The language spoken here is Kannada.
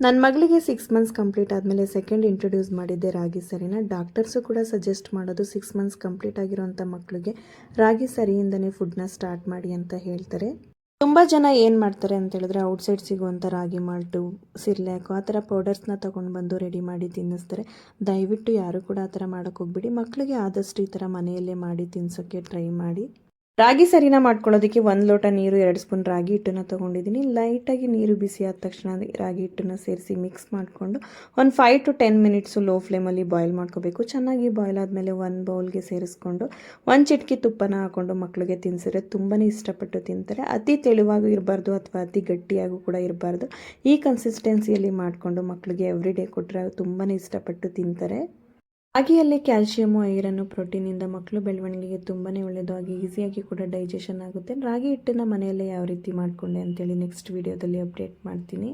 ನನ್ನ ಮಗಳಿಗೆ 6 ಮಂತ್ಸ್ ಕಂಪ್ಲೀಟ್ ಆದಮೇಲೆ ಸೆಕೆಂಡ್ ಇಂಟ್ರೊಡ್ಯೂಸ್ ಮಾಡಿದ್ದೆ ರಾಗಿ ಸರಿನ. ಡಾಕ್ಟರ್ಸು ಕೂಡ ಸಜೆಸ್ಟ್ ಮಾಡೋದು 6 ಮಂತ್ಸ್ ಕಂಪ್ಲೀಟ್ ಆಗಿರೋಂಥ ಮಕ್ಕಳಿಗೆ ರಾಗಿ ಸರಿಯಿಂದನೇ ಫುಡ್ನ ಸ್ಟಾರ್ಟ್ ಮಾಡಿ ಅಂತ ಹೇಳ್ತಾರೆ. ತುಂಬ ಜನ ಏನು ಮಾಡ್ತಾರೆ ಅಂತ ಹೇಳಿದ್ರೆ ಔಟ್ಸೈಡ್ ಸಿಗುವಂಥ ರಾಗಿ ಮಾಲ್ಟು, ಸಿರ್ಲ್ಯಾಕು ಆ ಥರ ಪೌಡರ್ಸ್ನ ತೊಗೊಂಡು ಬಂದು ರೆಡಿ ಮಾಡಿ ತಿನ್ನಿಸ್ತಾರೆ. ದಯವಿಟ್ಟು ಯಾರು ಕೂಡ ಆ ಥರ ಮಾಡೋಕ್ಕೆ ಹೋಗ್ಬಿಡಿ. ಮಕ್ಕಳಿಗೆ ಆದಷ್ಟು ಈ ಥರ ಮನೆಯಲ್ಲೇ ಮಾಡಿ ತಿನ್ನಿಸೋಕ್ಕೆ ಟ್ರೈ ಮಾಡಿ. ರಾಗಿ ಸರಿನ ಮಾಡ್ಕೊಳ್ಳೋದಕ್ಕೆ 1 ಲೋಟ ನೀರು, 2 ಸ್ಪೂನ್ ರಾಗಿ ಹಿಟ್ಟನ್ನು ತೊಗೊಂಡಿದ್ದೀನಿ. ಲೈಟಾಗಿ ನೀರು ಬಿಸಿ ಆದ ತಕ್ಷಣ ರಾಗಿ ಹಿಟ್ಟನ್ನು ಸೇರಿಸಿ ಮಿಕ್ಸ್ ಮಾಡಿಕೊಂಡು ಒಂದು 5 to 10 ಮಿನಿಟ್ಸು ಲೋ ಫ್ಲೇಮಲ್ಲಿ ಬಾಯ್ಲ್ ಮಾಡ್ಕೋಬೇಕು. ಚೆನ್ನಾಗಿ ಬಾಯ್ಲ್ ಆದಮೇಲೆ 1 ಬೌಲ್ಗೆ ಸೇರಿಸ್ಕೊಂಡು 1 ಚಿಟಿಕೆ ತುಪ್ಪನ ಹಾಕ್ಕೊಂಡು ಮಕ್ಕಳಿಗೆ ತಿನ್ನಿಸಿದ್ರೆ ತುಂಬಾ ಇಷ್ಟಪಟ್ಟು ತಿಂತಾರೆ. ಅತಿ ತೆಳುವಾಗೂ ಇರಬಾರ್ದು ಅಥವಾ ಅತಿ ಗಟ್ಟಿಯಾಗೂ ಕೂಡ ಇರಬಾರ್ದು. ಈ ಕನ್ಸಿಸ್ಟೆನ್ಸಿಯಲ್ಲಿ ಮಾಡಿಕೊಂಡು ಮಕ್ಕಳಿಗೆ ಎವ್ರಿಡೇ ಕೊಟ್ಟರೆ ತುಂಬಾ ಇಷ್ಟಪಟ್ಟು ತಿಂತಾರೆ. ರಾಗಿಯಲ್ಲಿ ಕ್ಯಾಲ್ಶಿಯಮು, ಐರನ್ನು, ಪ್ರೋಟೀನಿಂದ ಮಕ್ಕಳು ಬೆಳವಣಿಗೆಗೆ ತುಂಬಾ ಒಳ್ಳೆಯದು. ಹಾಗೆ ಈಸಿಯಾಗಿ ಕೂಡ ಡೈಜೆಷನ್ ಆಗುತ್ತೆ. ರಾಗಿ ಹಿಟ್ಟನ್ನು ಮನೆಯಲ್ಲೇ ಯಾವ ರೀತಿ ಮಾಡಿಕೊಂಡೆ ಅಂತೇಳಿ ನೆಕ್ಸ್ಟ್ ವೀಡಿಯೋದಲ್ಲಿ ಅಪ್ಡೇಟ್ ಮಾಡ್ತೀನಿ.